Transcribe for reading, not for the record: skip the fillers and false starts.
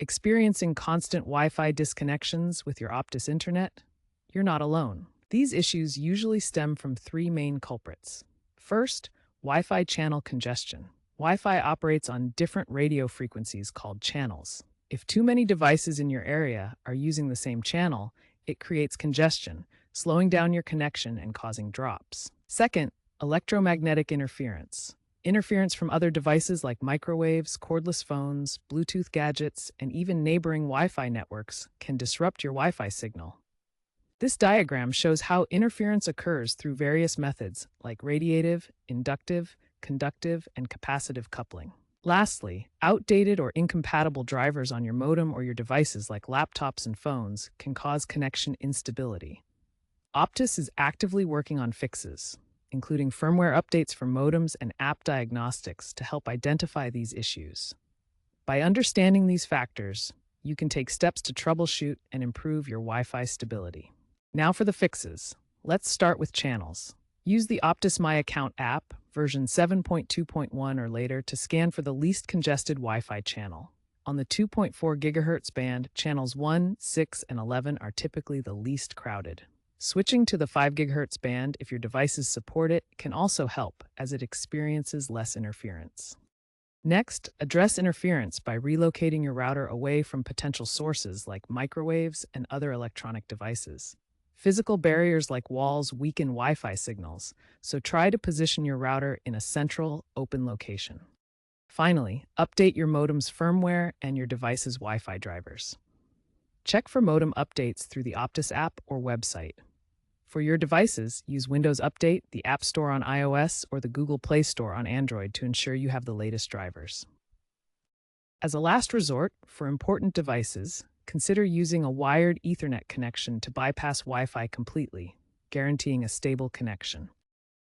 Experiencing constant Wi-Fi disconnections with your Optus internet? You're not alone. These issues usually stem from three main culprits. First, Wi-Fi channel congestion. Wi-Fi operates on different radio frequencies called channels. If too many devices in your area are using the same channel, it creates congestion, slowing down your connection and causing drops. Second, electromagnetic interference. Interference from other devices like microwaves, cordless phones, Bluetooth gadgets, and even neighboring Wi-Fi networks can disrupt your Wi-Fi signal. This diagram shows how interference occurs through various methods like radiative, inductive, conductive, and capacitive coupling. Lastly, outdated or incompatible drivers on your modem or your devices like laptops and phones can cause connection instability. Optus is actively working on fixes, including firmware updates for modems and app diagnostics to help identify these issues. By understanding these factors, you can take steps to troubleshoot and improve your Wi-Fi stability. Now for the fixes. Let's start with channels. Use the Optus My Account app, version 7.2.1 or later, to scan for the least congested Wi-Fi channel. On the 2.4 GHz band, channels 1, 6, and 11 are typically the least crowded. Switching to the 5 GHz band, if your devices support it, can also help, as it experiences less interference. Next, address interference by relocating your router away from potential sources like microwaves and other electronic devices. Physical barriers like walls weaken Wi-Fi signals, so try to position your router in a central, open location. Finally, update your modem's firmware and your device's Wi-Fi drivers. Check for modem updates through the Optus app or website. For your devices, use Windows Update, the App Store on iOS, or the Google Play Store on Android to ensure you have the latest drivers. As a last resort, for important devices, consider using a wired Ethernet connection to bypass Wi-Fi completely, guaranteeing a stable connection.